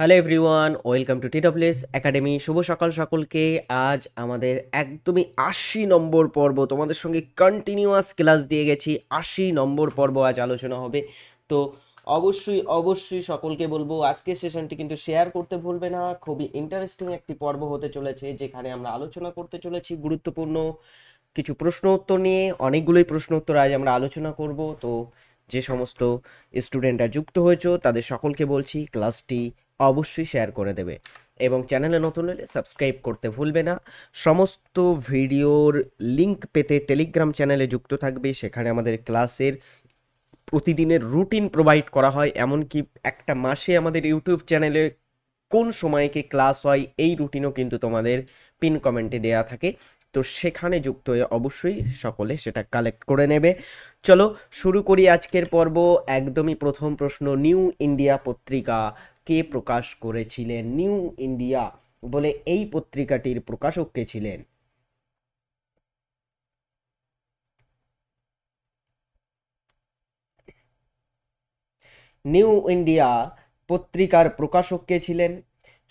Hello everyone, welcome to TWS academy. শুভ সকাল সকলকে। আজ আমাদের একদমই ৮০ নম্বর পর্ব, তোমাদের সঙ্গে কন্টিনিউয়াস ক্লাস দিয়ে গেছি। ৮০ নম্বর পর্ব আজ আলোচনা হবে। তো অবশ্যই সকলকে বলবো আজকের সেশনটি কিন্তু শেয়ার করতে ভুলবে না। খুবই ইন্টারেস্টিং একটি পর্ব হতে চলেছে, যেখানে আমরা আলোচনা করতে চলেছি গুরুত্বপূর্ণ কিছু প্রশ্ন উত্তর নিয়ে। অনেকগুলোই প্রশ্ন উত্তর আজ আমরা আলোচনা করব। তো যে সমস্ত স্টুডেন্টরা যুক্ত হয়েছো তাদের সকলকে বলছি ক্লাসটি অবশ্যই শেয়ার করে দেবে এবং চ্যানেলে নতুন হলে সাবস্ক্রাইব করতে ভুলবে না। সমস্ত ভিডিওর লিংক পেতে টেলিগ্রাম চ্যানেলে যুক্ত থাকবে। সেখানে আমাদের ক্লাসের প্রতিদিনের রুটিন প্রোভাইড করা হয়। এমনকি একটা মাসে আমাদের ইউটিউব চ্যানেলে কোন সময়কে ক্লাস হয় এই রুটিনও কিন্তু তোমাদের পিন কমেন্টে দেয়া থাকে। তো সেখানে যুক্ত হয়ে অবশ্যই সকলে সেটা কালেক্ট করে নেবে। চলো শুরু করি আজকের পর্ব। একদমই প্রথম প্রশ্ন, নিউ ইন্ডিয়া পত্রিকা কে প্রকাশ করেছিলেন? নিউ ইন্ডিয়া বলে এই পত্রিকাটির প্রকাশক কে ছিলেন? নিউ ইন্ডিয়া পত্রিকার প্রকাশক কে ছিলেন?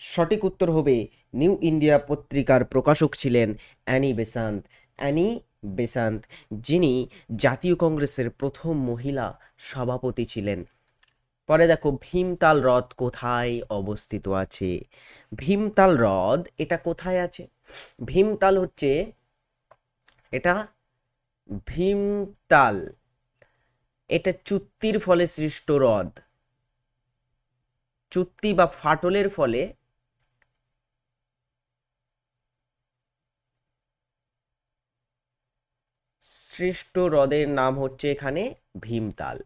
সঠিক উত্তর হবে নিউ ইন্ডিয়া পত্রিকার প্রকাশক ছিলেন অ্যানি বেসান্ত। অ্যানি বেসান্ত, যিনি জাতীয় কংগ্রেসের প্রথম মহিলা সভাপতি ছিলেন। পরে দেখো, ভীমতাল হ্রদ কোথায় অবস্থিত আছে? ভীমতাল হ্রদ এটা কোথায় আছে? ভীমতাল হচ্ছে এটা ভীমতাল, এটা চুক্তির ফলে সৃষ্ট হ্রদ। চুক্তি বা ফাটলের ফলে সৃষ্ট হ্রদের নাম হচ্ছে এখানে ভীমতাল।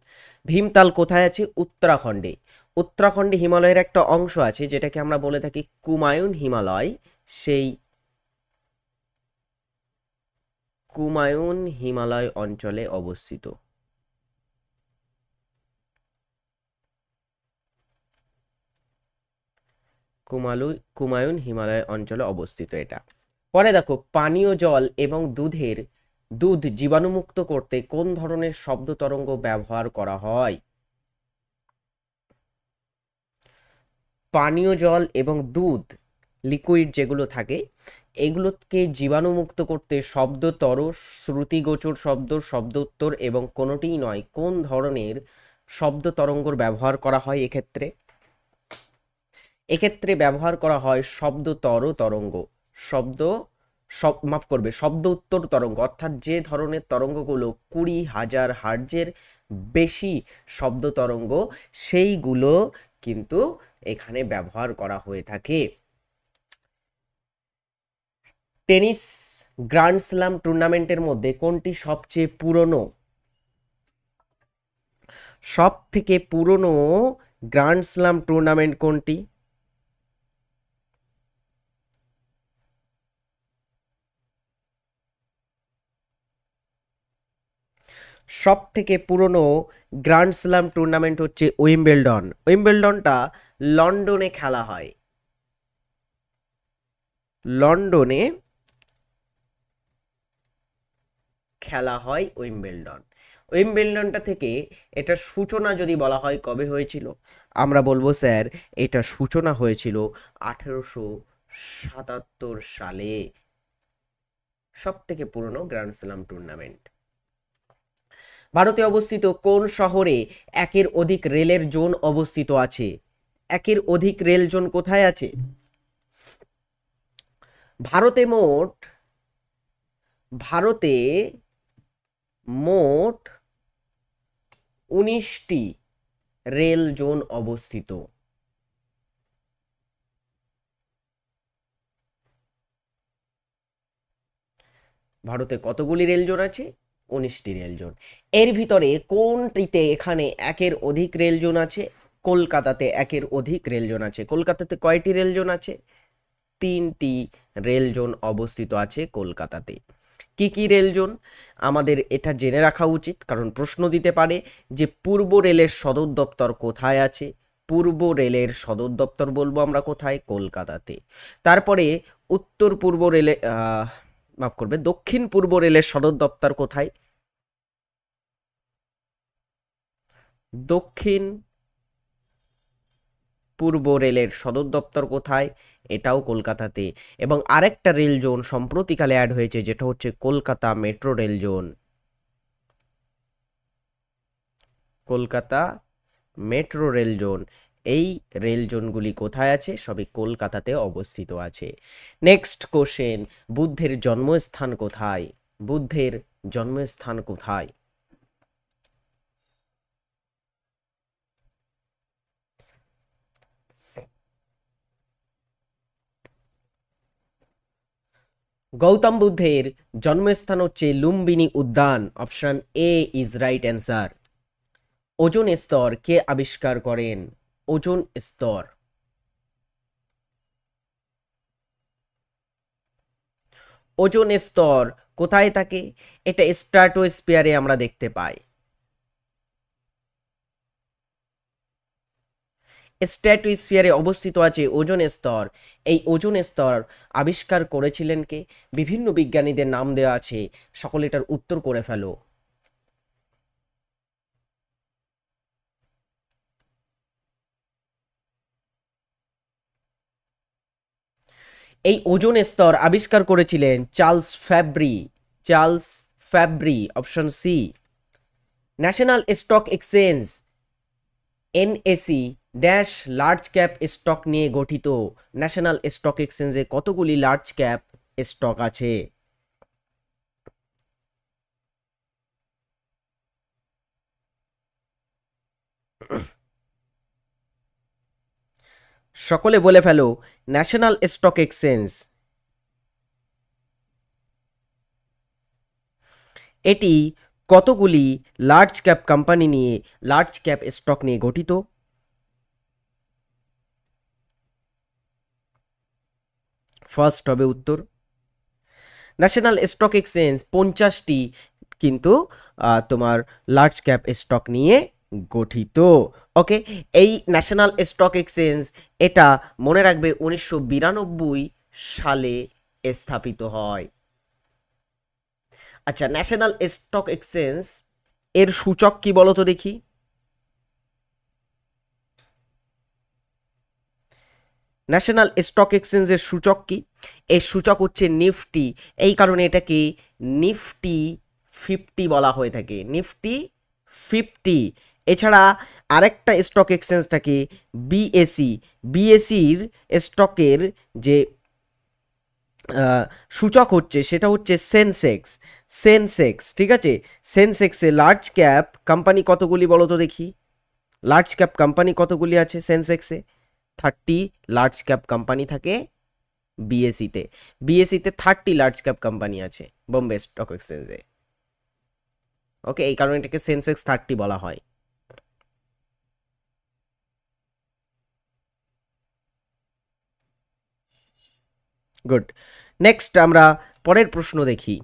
ভীমতাল কোথায় আছে? উত্তরাখণ্ডে। উত্তরাখণ্ডে হিমালয়ের একটা অংশ আছে যেটাকে আমরা বলে থাকি কুমায়ুন হিমালয়। সেই কুমায়ুন হিমালয় অঞ্চলে অবস্থিত। কুমায়ুন হিমালয় অঞ্চলে অবস্থিত এটা। পরে দেখো, পানীয় জল এবং দুধ জীবাণুমুক্ত করতে কোন ধরনের শব্দ তরঙ্গ ব্যবহার করা হয়? পানীয় জল এবং দুধ, লিকুইড যেগুলো থাকে, এগুলোকে জীবাণুমুক্ত করতে শব্দতর, শ্রুতিগোচর শব্দ, শব্দ উত্তর এবং কোনোটিই নয়, কোন ধরনের শব্দ তরঙ্গর ব্যবহার করা হয় এক্ষেত্রে? এক্ষেত্রে ব্যবহার করা হয় শব্দতর তরঙ্গ। শব্দ মাফ করবে, শব্দ উত্তর তরঙ্গ, অর্থাৎ যে ধরনের তরঙ্গগুলো 20,000 হার্জের বেশি শব্দ তরঙ্গ, সেইগুলো কিন্তু এখানে ব্যবহার করা হয়ে থাকে। টেনিস গ্র্যান্ড স্ল্যাম টুর্নামেন্টের মধ্যে কোনটি সবচেয়ে পুরনো? সব থেকে পুরনো গ্র্যান্ড স্ল্যাম টুর্নামেন্ট কোনটি? সব থেকে পুরনো গ্র্যান্ড স্ল্যাম টুর্নামেন্ট হচ্ছে উইম্বেলডন। উইম্বেলডনটা লন্ডনে খেলা হয়। লন্ডনে খেলা হয় উইম্বেলডন। উইম্বেলডনটা থেকে এটার সূচনা যদি বলা হয় কবে হয়েছিল, আমরা বলবো স্যার এটা সূচনা হয়েছিল 1877 সালে। সব থেকে পুরনো গ্র্যান্ড স্ল্যাম টুর্নামেন্ট। ভারতে অবস্থিত কোন শহরে একের অধিক রেলের জোন অবস্থিত আছে? একের অধিক রেল জোন কোথায় আছে? ভারতে মোট ভারতে মোট 19টি রেল জোন অবস্থিত। ভারতে কতগুলি রেল জোন আছে? 19টি রেল জোন। এর ভিতরে কোনটিতে এখানে একের অধিক রেল জোন আছে? কলকাতাতে একের অধিক রেল জোন আছে। কলকাতাতে কয়টি রেল জোন আছে? 3টি রেল জোন অবস্থিত আছে কলকাতাতে। কি কি রেল জোন? আমাদের এটা জেনে রাখা উচিত, কারণ প্রশ্ন দিতে পারে যে পূর্ব রেলের সদর দপ্তর কোথায় আছে। পূর্ব রেলের সদর দপ্তর বলবো আমরা কোথায়? কলকাতাতে। তারপরে উত্তর পূর্ব রেলে মাফ করবে, দক্ষিণ পূর্ব রেলের সদর দপ্তর কোথায়? দক্ষিণ পূর্ব রেলের সদর দপ্তর কোথায়? এটাও কলকাতাতে। এবং আরেকটা রেল জোন সম্প্রতিকালে অ্যাড হয়েছে, যেটা হচ্ছে Kolkata metro rail zone. Kolkata metro rail zone. এই রেল জোনগুলি কোথায় আছে? সবই কলকাতাতে অবস্থিত আছে। নেক্সট কোশ্চেন, বুদ্ধের জন্মস্থান কোথায়? বুদ্ধের জন্মস্থান কোথায়? গৌতম বুদ্ধের জন্মস্থান হচ্ছে লুম্বিনী উদ্যান। Option A is right answer. Ozone স্তর কে আবিষ্কার করেন? ওজোন স্তর। ওজোন স্তর কোথায় থাকে? এটা স্ট্র্যাটোস্ফিয়ারে আমরা দেখতে পাই। স্ট্র্যাটোস্ফিয়ারে অবস্থিত আছে ওজোন স্তর। এই ওজোন স্তর আবিষ্কার করেছিলেন কে? বিভিন্ন বিজ্ঞানীদের নাম দেওয়া আছে, সকলে এটার উত্তর করে ফেলো। এই ওজোন স্তর আবিষ্কার করেছিলেন Charles Fabry. Charles Fabry, option C. National stock exchange NSE dash large cap stock নিয়ে গঠিত। ন্যাশনাল স্টক এক্সচেঞ্জে কতগুলি লার্জ ক্যাপ স্টক আছে? সকলে বলে ফেলো, ন্যাশনাল স্টক এক্সচেঞ্জ এটি কতগুলি লার্জ ক্যাপ কোম্পানি নিয়ে, লার্জ ক্যাপ স্টক নিয়ে গঠিত? ফার্স্ট হবে উত্তর। ন্যাশনাল স্টক এক্সচেঞ্জ 50টি কিন্তু তোমার লার্জ ক্যাপ স্টক নিয়ে গঠিত। ওকে, এই ন্যাশনাল স্টক এক্সচেঞ্জ এটা মনে রাখবে 1992 সালে স্থাপিত হয়। আচ্ছা, ন্যাশনাল স্টক এক্সচেঞ্জ এর সূচক কি বলো তো দেখি? ন্যাশনাল স্টক এক্সচেঞ্জের সূচক কি? এর সূচক হচ্ছে নিফটি। এই কারণে এটাকে নিফটি 50 বলা হয়ে থাকে, নিফটি 50। এছাড়া আরেকটা স্টক এক্সচেঞ্জ থাকে বিএসই। বিএসির স্টকের যে সূচক হচ্ছে সেটা হচ্ছে সেনসেক্স। সেনসেক্স, ঠিক আছে। সেনসেক্সে লার্জ ক্যাপ কোম্পানি কতগুলি বলো তো দেখি? লার্জ ক্যাপ কোম্পানি কতগুলি আছে সেনসেক্সে? 30 লার্জ ক্যাপ কোম্পানি থাকে বিএসিতে। বিএসিতে 30 লার্জ ক্যাপ কোম্পানি আছে বোম্বে স্টক এক্সচেঞ্জে। ওকে, এই কারণে এটাকে সেনসেক্স 30 বলা হয়। গুড। নেক্সট আমরা পরের প্রশ্ন দেখি।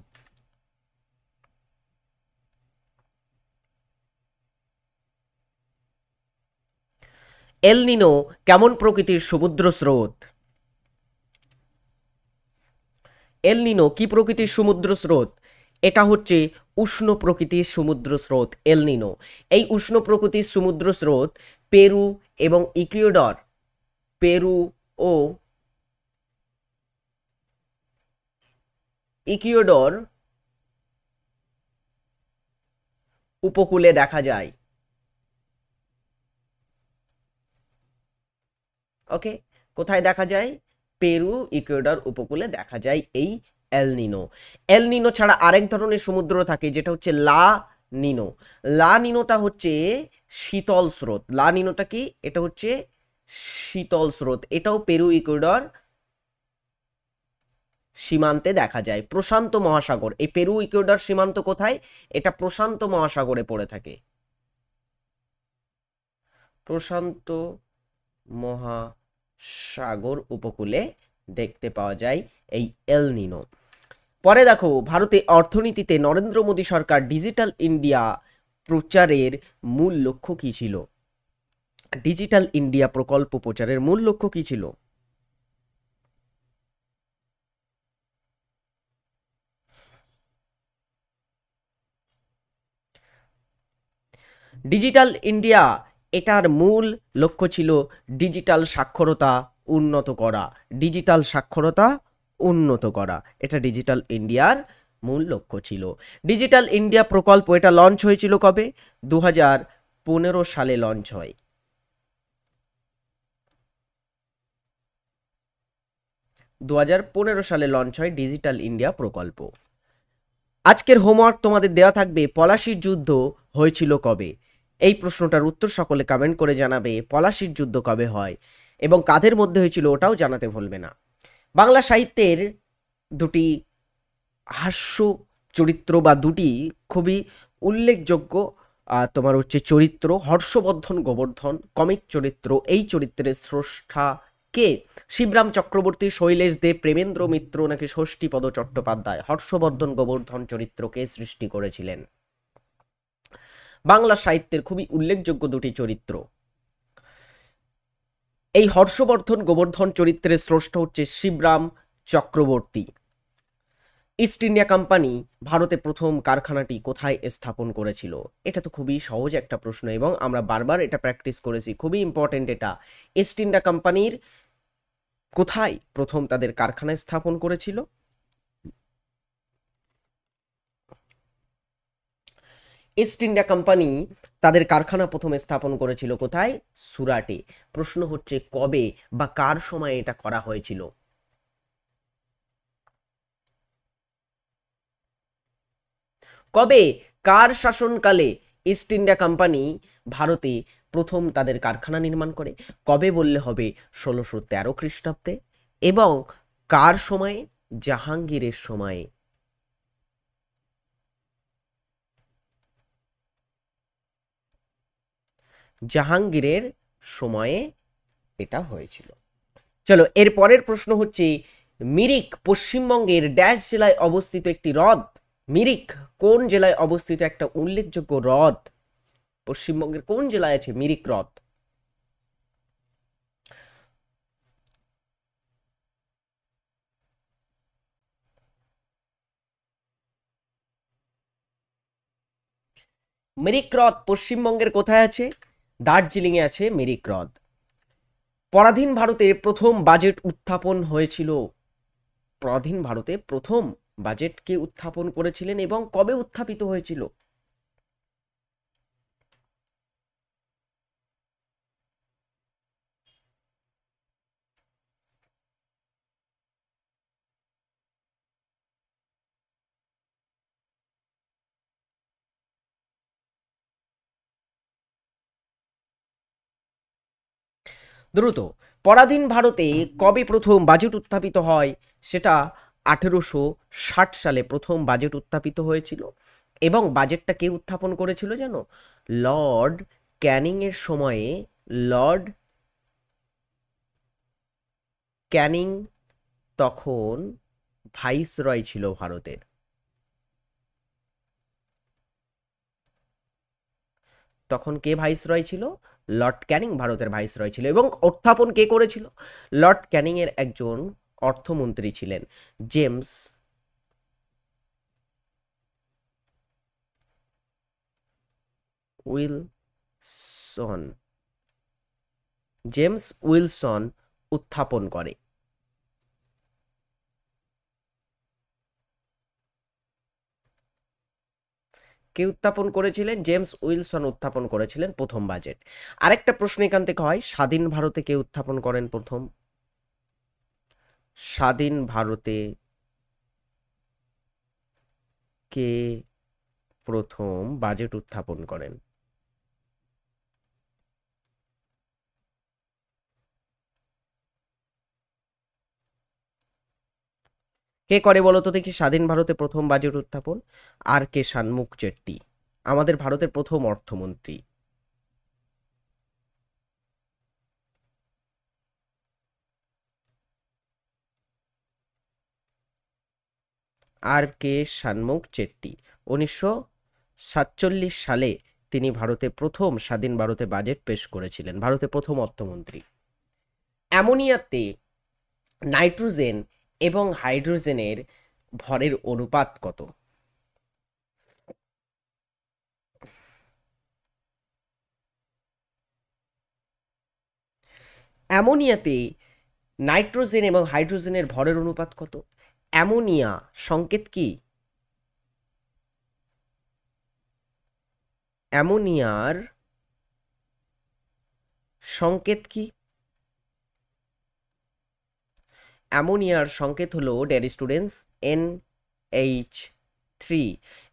এল নিনো কেমন প্রকৃতির সমুদ্র স্রোত? এল নিনো কি প্রকৃতির সমুদ্র স্রোত? এটা হচ্ছে উষ্ণ প্রকৃতির সমুদ্র স্রোত এল নিনো। এই উষ্ণ প্রকৃতির সমুদ্র স্রোত পেরু এবং ইকুয়েডর, পেরু ও ইকুয়েডর উপকূলে দেখা যায়। ওকে, কোথায় দেখা যায়? পেরু ইকুয়েডর উপকূলে দেখা যায় এই এল নিনো। এল নিনো ছাড়া আরেক ধরনের সমুদ্র থাকে, যেটা হচ্ছে লা নিনো। লা নিনোটা হচ্ছে শীতল স্রোত। লা নিনোটা কি? এটা হচ্ছে শীতল স্রোত। এটাও পেরু ইকুয়েডর সীমান্তে দেখা যায়। প্রশান্ত মহাসাগর, এই পেরু ইকুয়েডর সীমান্ত কোথায়? এটা প্রশান্ত মহাসাগরে পড়ে থাকে। প্রশান্ত মহাসাগর উপকূলে দেখতে পাওয়া যায় এই এল নিনো। পরে দেখো, ভারতে অর্থনীতিতে নরেন্দ্র মোদী সরকার ডিজিটাল ইন্ডিয়া প্রচারের মূল লক্ষ্য কি ছিল? ডিজিটাল ইন্ডিয়া প্রকল্প প্রচারের মূল লক্ষ্য কি ছিল? ডিজিটাল ইন্ডিয়া এটার মূল লক্ষ্য ছিল ডিজিটাল সাক্ষরতা উন্নত করা, ডিজিটাল সাক্ষরতা উন্নত করা, এটা ডিজিটাল ইন্ডিয়ার মূল লক্ষ্য ছিল। ডিজিটাল ইন্ডিয়া প্রকল্প এটা লঞ্চ হয়েছিল কবে? 2015 সালে লঞ্চ হয়। 2015 সালে লঞ্চ হয় ডিজিটাল ইন্ডিয়া প্রকল্প। আজকের হোমওয়ার্ক তোমাদের দেওয়া থাকবে, পলাশির যুদ্ধ হয়েছিল কবে? এই প্রশ্নটার উত্তর সকলে কমেন্ট করে জানাবে। পলাশির যুদ্ধ কবে হয় এবং কাদের মধ্যে হয়েছিল ওটাও জানাতে ভুলবে না। বাংলা সাহিত্যের দুটি হাস্য চরিত্র বা দুটি খুবই উল্লেখযোগ্য তোমার হচ্ছে চরিত্র, হর্ষবর্ধন গোবর্ধন কমিক চরিত্র। এই চরিত্রের স্রষ্টা কে? শিবরাম চক্রবর্তী, শৈলেশ দেব, প্রেমেন্দ্র মিত্র নাকি ষষ্ঠীপদ চট্টোপাধ্যায়? হর্ষবর্ধন গোবর্ধন চরিত্রকে সৃষ্টি করেছিলেন। বাংলা সাহিত্যের খুবই উল্লেখযোগ্য দুটি চরিত্র। এই হর্ষবর্ধন গোবর্ধন চরিত্রের স্রষ্টা হচ্ছে Shibram Chakraborty. East India Company ভারতে প্রথম কারখানাটি কোথায় স্থাপন করেছিল? এটা তো খুবই সহজ একটা প্রশ্ন এবং আমরা বারবার এটা প্র্যাকটিস করেছি, খুবই ইম্পর্টেন্ট এটা। ইস্ট ইন্ডিয়া কোম্পানির কোথায় প্রথম তাদের কারখানা স্থাপন করেছিল? ইস্ট ইন্ডিয়া কোম্পানি তাদের কারখানা প্রথম স্থাপন করেছিল কোথায়? সুরাটে। প্রশ্ন হচ্ছে কবে বা কার সময় এটা করা হয়েছিল? কবে, কার শাসনকালে ইস্ট ইন্ডিয়া কোম্পানি ভারতে প্রথম তাদের কারখানা নির্মাণ করে? কবে বললে হবে 1613 খ্রিস্টাব্দে। এবং কার সময়ে? জাহাঙ্গীরের সময়ে। জাহাঙ্গীরের সময়ে এটা হয়েছিল। চলো এর পরের প্রশ্ন হচ্ছে, মিরিক পশ্চিমবঙ্গের ড্যাশ জেলায় অবস্থিত একটি হ্রদ? মিরিক কোন জেলায় অবস্থিত একটা উল্লেখযোগ্য হ্রদ? পশ্চিমবঙ্গের কোন জেলায় আছে মিরিক হ্রদ? মিরিক হ্রদ পশ্চিমবঙ্গের কোথায় আছে? দার্জিলিং এ আছে মিরিক হ্রদ। পরাধীন ভারতে প্রথম বাজেট উত্থাপন হয়েছিল। পরাধীন ভারতে প্রথম বাজেট কে উত্থাপন করেছিলেন এবং কবে উত্থাপিত হয়েছিল? দ্রুত, পরাধীন ভারতে কবে প্রথম বাজেট উত্থাপিত হয়? সেটা 1860 সালে প্রথম বাজেট উত্থাপিত হয়েছিল। এবং বাজেটটা কে উত্থাপন করেছিল জানো? লর্ড ক্যানিং এর সময়ে। লর্ড ক্যানিং তখন ভাইসরয় ছিল ভারতের। তখন কে ভাইসরয় ছিল? লর্ড ক্যানিং ভারতের ভাইসরয় ছিল। এবং উত্থাপন কে করেছিল? লর্ড ক্যানিং এর একজন অর্থমন্ত্রী ছিলেন, জেমস উইলসন। জেমস উইলসন উত্থাপন করে। কে উত্থাপন করেছিলেন? জেমস উইলসন উত্থাপন করেছিলেন প্রথম বাজেট। আরেকটা প্রশ্ন এখান থেকে হয়, স্বাধীন ভারতে কে উত্থাপন করেন প্রথম? স্বাধীন ভারতে কে প্রথম বাজেট উত্থাপন করেন? কে করে বলো তো দেখি স্বাধীন ভারতে প্রথম বাজেট উত্থাপন? আর কে শানমুখ চেট্টি, আমাদের ভারতের প্রথম অর্থমন্ত্রী। আর কে শানমুখ চেট্টি 1947 সালে তিনি ভারতে প্রথম স্বাধীন ভারতে বাজেট পেশ করেছিলেন, ভারতের প্রথম অর্থমন্ত্রী। অ্যামোনিয়াতে নাইট্রোজেন এবং হাইড্রোজেনের ভরের অনুপাত কত? অ্যামোনিয়াতে নাইট্রোজেন এবং হাইড্রোজেনের ভরের অনুপাত কত? অ্যামোনিয়া সংকেত কি? অ্যামোনিয়ার সংকেত কি? অ্যামোনিয়ার সংকেত হলো ডিয়ার স্টুডেন্টস NH3।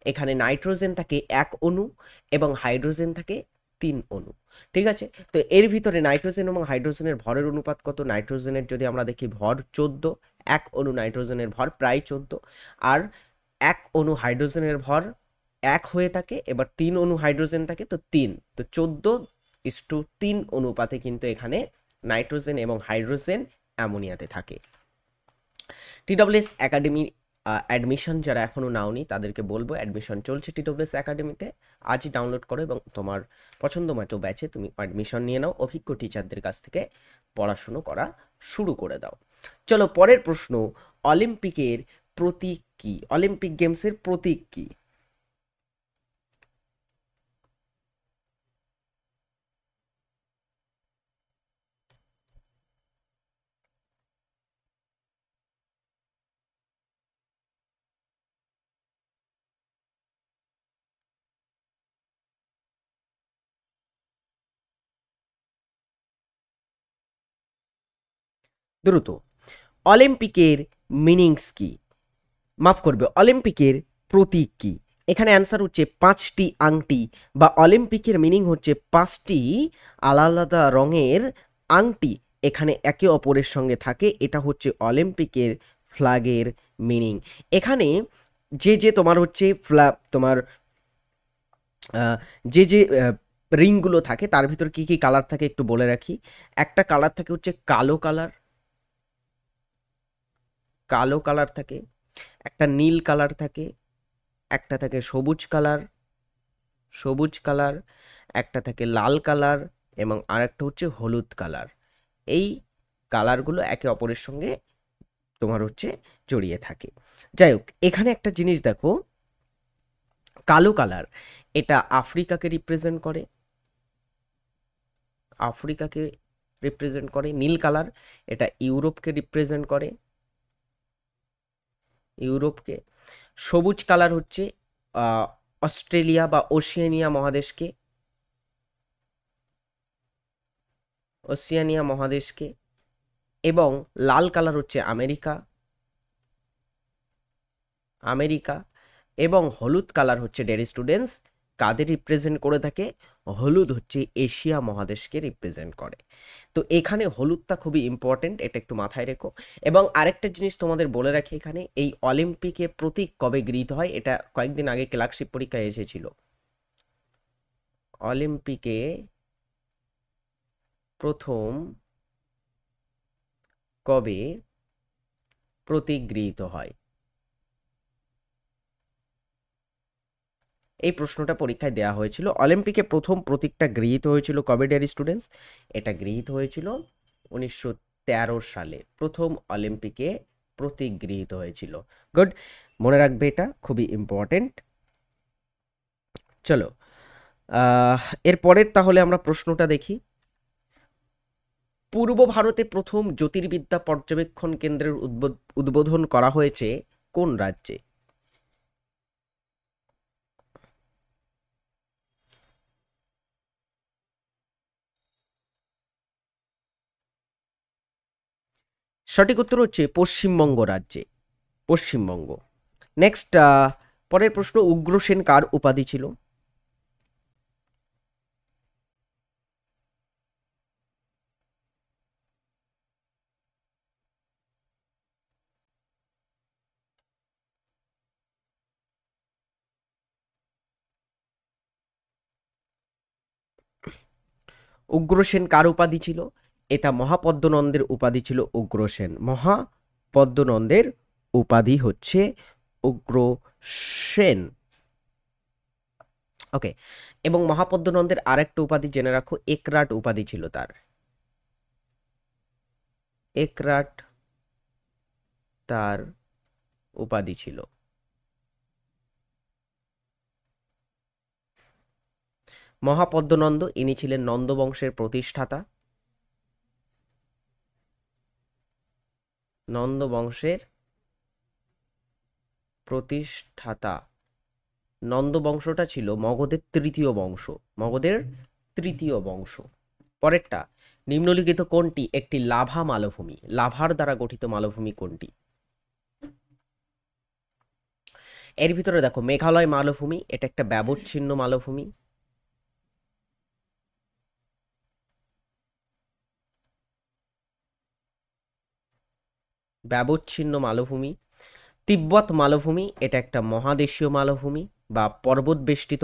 এখানে নাইট্রোজেন থাকে 1 অণু এবং হাইড্রোজেন থাকে 3 অণু। ঠিক আছে, তো এর ভিতরে নাইট্রোজেন এবং হাইড্রোজেনের ভরের অনুপাত কত? নাইট্রোজেনের যদি আমরা দেখি ভর 14, 1 অণু নাইট্রোজেনের ভর প্রায় 14, আর 1 অণু হাইড্রোজেনের ভর 1 হয়ে থাকে, এবার 3 অণু হাইড্রোজেন থাকে, তো 3, তো 14:3 অনুপাতে কিন্তু এখানে নাইট্রোজেন এবং হাইড্রোজেন অ্যামোনিয়াতে থাকে। টিডব্লিউএস একাডেমি অ্যাডমিশন যারা এখনও নাওনি তাদেরকে বলবো, অ্যাডমিশন চলছে টিডব্লিউএস একাডেমিতে, আজই ডাউনলোড করো এবং তোমার পছন্দ মতো ব্যাচে তুমি অ্যাডমিশন নিয়ে নাও, অভিজ্ঞ টিচারদের কাছ থেকে পড়াশুনো করা শুরু করে দাও। চলো পরের প্রশ্ন, অলিম্পিকের প্রতীক কি? অলিম্পিক গেমসের প্রতীক কি? দ্রুত, অলিম্পিকের মিনিংস কি? মাফ করবে, অলিম্পিকের প্রতীক কি? এখানে অ্যান্সার হচ্ছে 5টি আংটি, বা অলিম্পিকের মিনিং হচ্ছে 5টি আলাদা আলাদা রঙের আংটি এখানে একে অপরের সঙ্গে থাকে, এটা হচ্ছে অলিম্পিকের ফ্ল্যাগের মিনিং। এখানে যে তোমার হচ্ছে তোমার যে রিংগুলো থাকে তার ভিতর কি কি কালার থাকে একটু বলে রাখি। একটা কালার থাকে হচ্ছে কালো কালার, কালো কালার থাকে, একটা নীল কালার থাকে, একটা থাকে সবুজ কালার, সবুজ কালার, একটা থাকে লাল কালার, এবং আরেকটা হচ্ছে হলুদ কালার। এই কালারগুলো একে অপরের সঙ্গে তোমার হচ্ছে জড়িয়ে থাকে। যাই হোক, এখানে একটা জিনিস দেখো, কালো কালার এটা আফ্রিকাকে রিপ্রেজেন্ট করে, আফ্রিকাকে রিপ্রেজেন্ট করে। নীল কালার এটা ইউরোপকে রিপ্রেজেন্ট করে, ইউরোপকে। সবুজ কালার হচ্ছে অস্ট্রেলিয়া বা ওশিয়ানিয়া মহাদেশকে, ওশিয়ানিয়া মহাদেশকে। এবং লাল কালার হচ্ছে আমেরিকা, আমেরিকা। এবং হলুদ কালার হচ্ছে ডিয়ার স্টুডেন্টস কাদের রিপ্রেজেন্ট করে থাকে? হলুদ হচ্ছে এশিয়া মহাদেশকে রিপ্রেজেন্ট করে। তো এখানে হলুদটা খুবই ইম্পর্টেন্ট, এটা একটু মাথায় রেখো। এবং আরেকটা জিনিস তোমাদের বলে রাখি, এখানে এই অলিম্পিকে প্রতীক কবে গৃহীত হয়, এটা কয়েকদিন আগে ক্লার্কশিপ পরীক্ষায় এসেছিল। অলিম্পিকে প্রথম কবে প্রতীক গৃহীত হয়? এই প্রশ্নটা পরীক্ষায় দেওয়া হয়েছিল। অলিম্পিকে প্রথম প্রতীকটা গৃহীত হয়েছিল কবে ডিয়ার স্টুডেন্টস? এটা গৃহীত হয়েছিল 1913 সালে, প্রথম অলিম্পিকে প্রতীক গৃহীত হয়েছিল। গুড, মনে রাখবে, এটা খুবই ইম্পর্টেন্ট। চলো এরপরের তাহলে আমরা প্রশ্নটা দেখি। পূর্ব ভারতে প্রথম জ্যোতির্বিদ্যা পর্যবেক্ষণ কেন্দ্রের উদ্বোধন করা হয়েছে কোন রাজ্যে? সঠিক উত্তর হচ্ছে পশ্চিমবঙ্গ রাজ্যে, পশ্চিমবঙ্গ। নেক্সট, পরের প্রশ্ন, উগ্রসেন কার উপাধি ছিল? উগ্রসেন কার উপাধি ছিল? এটা মহাপদ্মনন্দের উপাধি ছিল উগ্রসেন, মহাপদ্মনন্দের উপাধি হচ্ছে উগ্রসেন। ওকে, এবং মহাপদ্মনন্দের আরেকটা উপাধি জেনে রাখো, একরাট উপাধি ছিল তার, একরাট তার উপাধি ছিল। মহাপদ্মনন্দ ইনি ছিলেন নন্দ বংশের প্রতিষ্ঠাতা। নন্দ বংশের প্রতিষ্ঠাতা। নন্দ বংশটা ছিল মগধের তৃতীয় বংশ, মগধের তৃতীয় বংশ। পরেরটা, নিম্নলিখিত কোনটি একটি লাভা মালভূমি? লাভার দ্বারা গঠিত মালভূমি কোনটি? এর ভিতরে দেখো মেঘালয় মালভূমি, এটা একটা ব্যবচ্ছিন্ন মালভূমি। ব্যবচ্ছিন্ন মালভূমি। তিব্বত মালভূমি, এটা একটা মহাদেশীয় মালভূমি বা পর্বত বেষ্টিত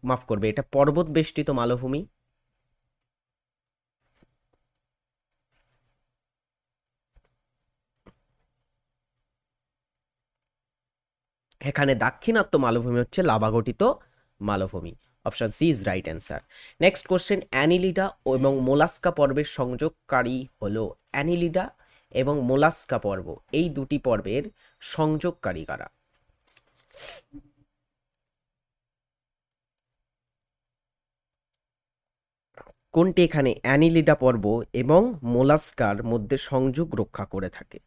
মাফ করবে, এটা পর্বত বেষ্টিত মালভূমি। এখানে দাক্ষিণাত্য মালভূমি হচ্ছে লাভা গঠিত মালভূমি। Option C is right answer. Next question, Annelida এবং মোলাস্কা পর্বের সংযোগকারী হলো। অ্যানিলিডা এবং মোলাস্কা পর্ব এই দুটি পর্বের সংযোগকারী কারা? কোনটি এখানে অ্যানিলিডা পর্ব এবং মোলাস্কার মধ্যে সংযোগ রক্ষা করে থাকে?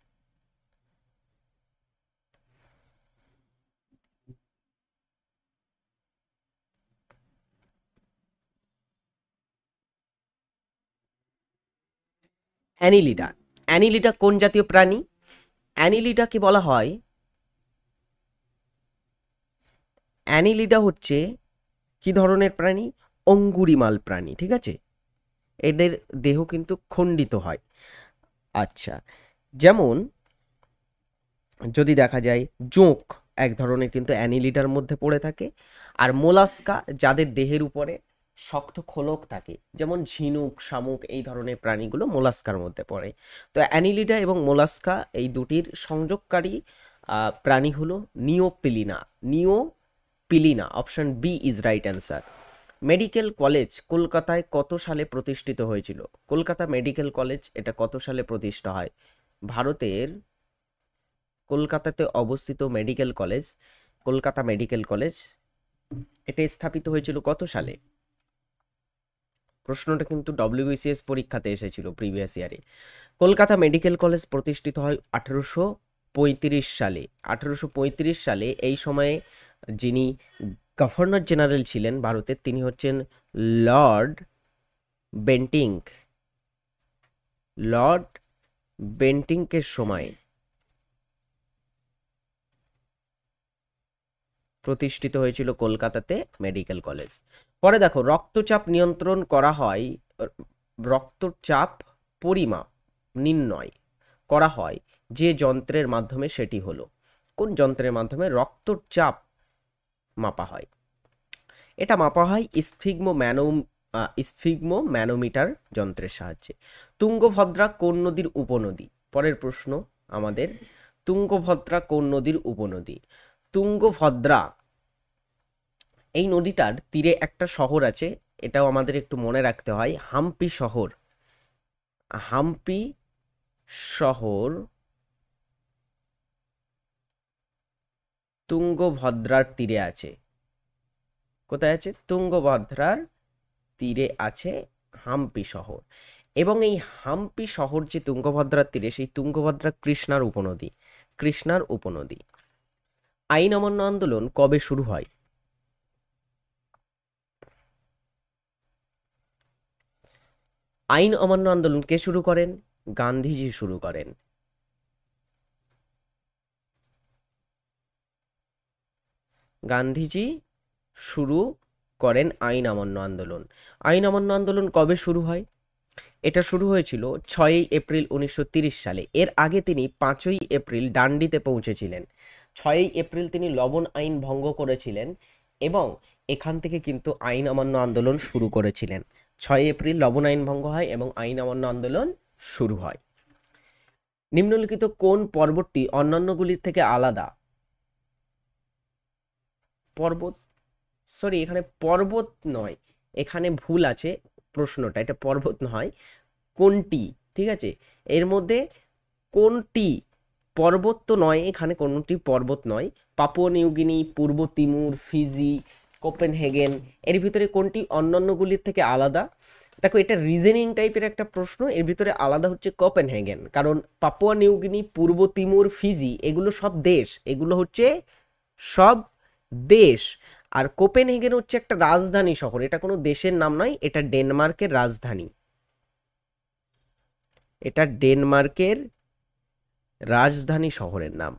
অ্যানিলিডা। অ্যানিলিডা কোন জাতীয় প্রাণী? অ্যানিলিডাকে বলা হয়, অ্যানিলিডা হচ্ছে কি ধরনের প্রাণী? অঙ্গুরিমাল প্রাণী, ঠিক আছে। এদের দেহ কিন্তু খণ্ডিত হয়। আচ্ছা, যেমন যদি দেখা যায় জোঁক এক ধরনের কিন্তু অ্যানিলিডার মধ্যে পড়ে থাকে। আর মোলাস্কা, যাদের দেহের উপরে শক্ত খোলক থাকে, যেমন ঝিনুক, শামুক, এই ধরনের প্রাণীগুলো মোলাস্কার মধ্যে পড়ে। তো অ্যানিলিডা এবং মোলাস্কা এই দুটির সংযোগকারী প্রাণী হলো Neopilina. Neopilina, option B is right answer. Medical college কলকাতায় কত সালে প্রতিষ্ঠিত হয়েছিল? কলকাতা মেডিকেল কলেজ এটা কত সালে প্রতিষ্ঠা হয়? ভারতের কলকাতাতে অবস্থিত medical college, Kolkata medical college, এটা স্থাপিত হয়েছিল কত সালে? প্রশ্নটা কিন্তু ডব্লিউবিসিএস পরীক্ষাতে এসেছিল প্রিভিয়াস ইয়ারে। কলকাতা মেডিকেল কলেজ প্রতিষ্ঠিত হয় 1835 সালে। 1835 সালে এই সময়ে যিনি গভর্নর জেনারেল ছিলেন ভারতের, তিনি হচ্ছেন লর্ড বেন্টিঙ্ক। লর্ড বেন্টিঙ্কের সময় প্রতিষ্ঠিত হয়েছিল কলকাতাতে মেডিকেল কলেজ। পরে দেখো, রক্তচাপ নিয়ন্ত্রণ করা হয়, রক্তচাপ পরিমাপ নির্ণয় করা হয় যে যন্ত্রের মাধ্যমে, সেটি হলো কোন যন্ত্রের মাধ্যমে রক্তচাপ মাপা হয়? এটা মাপা হয় স্ফিগমো ম্যানোমিটার যন্ত্রের সাহায্যে। তুঙ্গভদ্রা কোন নদীর উপনদী? পরের প্রশ্ন আমাদের, তুঙ্গভদ্রা কোন নদীর উপনদী? তুঙ্গভদ্রা এই নদীটার তীরে একটা শহর আছে, এটাও আমাদের একটু মনে রাখতে হয়, হাম্পি শহর। হাম্পি শহর তুঙ্গভদ্রার তীরে আছে। কোথায় আছে? তুঙ্গভদ্রার তীরে আছে হাম্পি শহর। এবং এই হাম্পি শহর যে তুঙ্গভদ্রার তীরে, সেই তুঙ্গভদ্রা কৃষ্ণার উপনদী। কৃষ্ণার উপনদী। আইন অমান্য আন্দোলন কবে শুরু হয়? আইন অমান্য আন্দোলন কে শুরু করেন? গান্ধীজি শুরু করেন। গান্ধীজি শুরু করেন আইন অমান্য আন্দোলন। আইন অমান্য আন্দোলন কবে শুরু হয়? এটা শুরু হয়েছিল 6ই এপ্রিল 1930 সালে। এর আগে তিনি 5ই এপ্রিল ডান্ডিতে পৌঁছেছিলেন। 6ই এপ্রিল তিনি লবণ আইন ভঙ্গ করেছিলেন এবং এখান থেকে কিন্তু আইন অমান্য আন্দোলন শুরু করেছিলেন। 6 এপ্রিল লবণ আইন ভঙ্গ হয় এবং আইন অমান্য আন্দোলন শুরু হয়। নিম্নলিখিত কোন পর্বতটি অন্যান্যগুলির থেকে আলাদা? পর্বত, সরি এখানে পর্বত নয়, এখানে ভুল আছে প্রশ্নটা, এটা পর্বত নয়, কোনটি, ঠিক আছে। এর মধ্যে কোনটি পর্বত তো নয়, এখানে কোনটি পর্বত নয়। পাপুয়া নিউগিনি, পূর্ব তিমুর, ফিজি, কোপেনহেগেন, এর ভিতরে কোনটি অন্যান্যগুলির থেকে আলাদা? দেখো এটা রিজনিং টাইপের একটা প্রশ্ন, এর ভিতরে আলাদা হচ্ছে কোপেনহেগেন, কারণ পাপুয়া নিউগিনি, পূর্ব তিমুর, ফিজি এগুলো সব দেশ, এগুলো হচ্ছে সব দেশ। আর কোপেনহেগেন হচ্ছে একটা রাজধানী শহর, এটা কোনো দেশের নাম নয়, এটা ডেনমার্কের রাজধানী, এটা ডেনমার্কের রাজধানী শহরের নাম।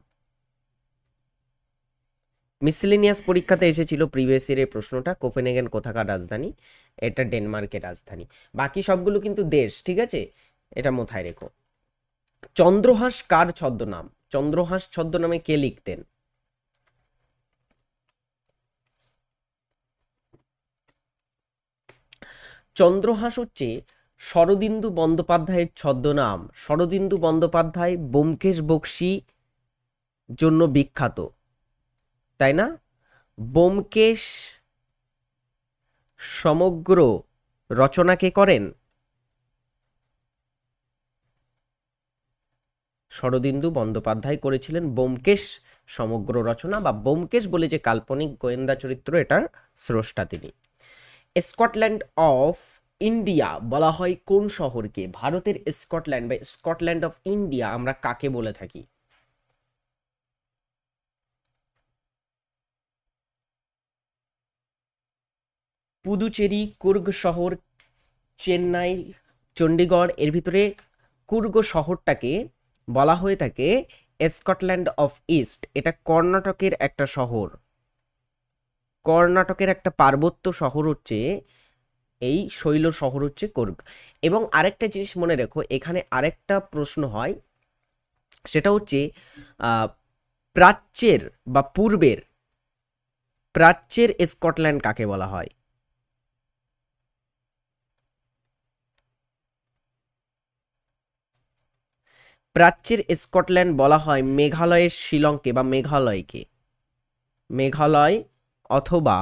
মিসেলেনিয়াস পরীক্ষাতে এসেছিল প্রিভিয়াস ইয়ারের প্রশ্নটা, কোপেনহেগেন কোথাকার রাজধানী, এটা ডেনমার্কের রাজধানী। বাকি সবগুলো কিন্তু দেশ, ঠিক আছে, এটা মাথায় রেখো। চন্দ্রহাস কার ছদ্মনাম? চন্দ্রহাস ছদ্মনামে কে লিখতেন? চন্দ্রহাস হচ্ছে শরদিন্দু বন্দ্যোপাধ্যায়ের ছদ্মনাম। শরদিন্দু বন্দ্যোপাধ্যায় ব্যোমকেশ বক্সী জন্য বিখ্যাত, তাই না? ব্যোমকেশ সমগ্র রচনা কে করেন? শরদিন্দু বন্দ্যোপাধ্যায় করেছিলেন ব্যোমকেশ সমগ্র রচনা, বা ব্যোমকেশ বলে যে কাল্পনিক গোয়েন্দা চরিত্র, এটার স্রষ্টা তিনি। স্কটল্যান্ড অফ ইন্ডিয়া বলা হয় কোন শহরকে? ভারতের স্কটল্যান্ড বা স্কটল্যান্ড অফ ইন্ডিয়া আমরা কাকে বলে থাকি? পুদুচেরি, কুর্গ শহর, চেন্নাই, চণ্ডীগড়, এর ভিতরে কুর্গ শহরটাকে বলা হয়ে থাকে স্কটল্যান্ড অফ ইস্ট। এটা কর্ণাটকের একটা শহর, কর্ণাটকের একটা পার্বত্য শহর হচ্ছে এই শৈল শহর হচ্ছে কুর্গ। এবং আরেকটা জিনিস মনে রেখো, এখানে আরেকটা প্রশ্ন হয়, সেটা হচ্ছে প্রাচ্যের বা পূর্বের, প্রাচ্যের স্কটল্যান্ড কাকে বলা হয়? প্রাচ্যের স্কটল্যান্ড বলা হয় মেঘালয়ের শিলংকে বা মেঘালয়কে। মেঘালয় অথবা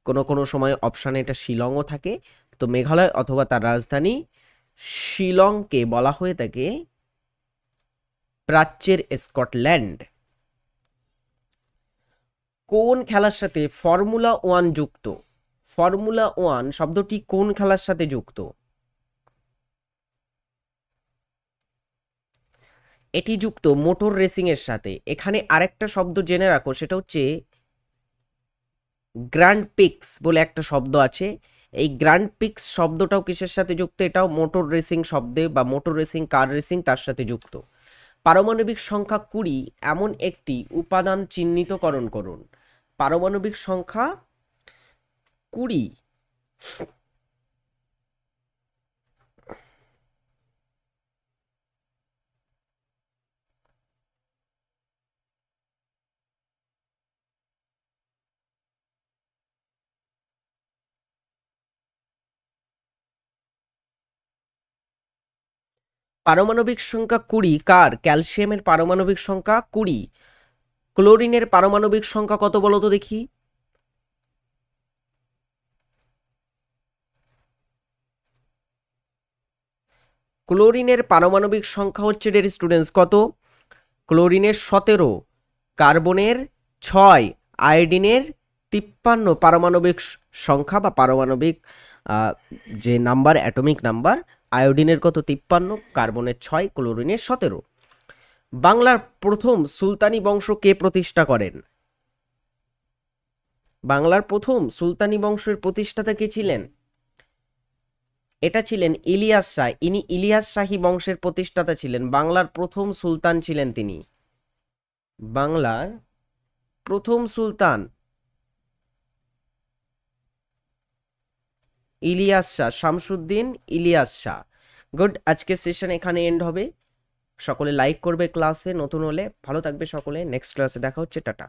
কোনো কোনো সময় অপশানে এটা শিলংও থাকে, তো মেঘালয় অথবা তার রাজধানী শিলংকে বলা হয়ে থাকে প্রাচ্যের স্কটল্যান্ড। কোন খেলার সাথে ফর্মুলা 1 যুক্ত? ফর্মুলা 1 শব্দটি কোন খেলার সাথে যুক্ত? এটি যুক্ত মোটর রেসিং এর সাথে। এখানে আরেকটা শব্দ জেনে রাখো, সেটা হচ্ছে গ্র্যান্ড পিক্স বলে একটা শব্দ আছে। এই গ্র্যান্ড পিক্স শব্দটাও কিসের সাথে যুক্ত? এটাও মোটর রেসিং শব্দে বা মোটর রেসিং, কার রেসিং তার সাথে যুক্ত। পারমাণবিক সংখ্যা 20 এমন একটি উপাদান চিহ্নিতকরণ করুন। পারমাণবিক সংখ্যা 20। পারমাণবিক সংখ্যা 20 কার? ক্যালসিয়ামের পারমাণবিক সংখ্যা 20। ক্লোরিনের পারমাণবিক সংখ্যা কত বলো তো দেখি? ক্লোরিনের পারমাণবিক সংখ্যা হচ্ছে ডের স্টুডেন্টস কত? ক্লোরিনের 17, কার্বনের 6, আয়োডিনের 53 পারমাণবিক সংখ্যা বা পারমাণবিক যে নাম্বার, অ্যাটমিক নাম্বার। আয়োডিনের কত? 53, কার্বনের 6, ক্লোরিনের 17। বাংলার প্রথম সুলতানি বংশ কে প্রতিষ্ঠা করেন? বাংলার প্রথম সুলতানি বংশের প্রতিষ্ঠাতা কে ছিলেন? এটা ছিলেন ইলিয়াস শাহ। ইনি ইলিয়াস শাহী বংশের প্রতিষ্ঠাতা ছিলেন, বাংলার প্রথম সুলতান ছিলেন তিনি। বাংলার প্রথম সুলতান ইলিয়াস শাহ, শামসুদ্দিন ইলিয়াস শাহ। গুড, আজকের সেশন এখানে এন্ড হবে। সকলে লাইক করবে ক্লাসে, নতুন হলে ভালো থাকবে সকলে। নেক্সট ক্লাসে দেখা হচ্ছে, টাটা।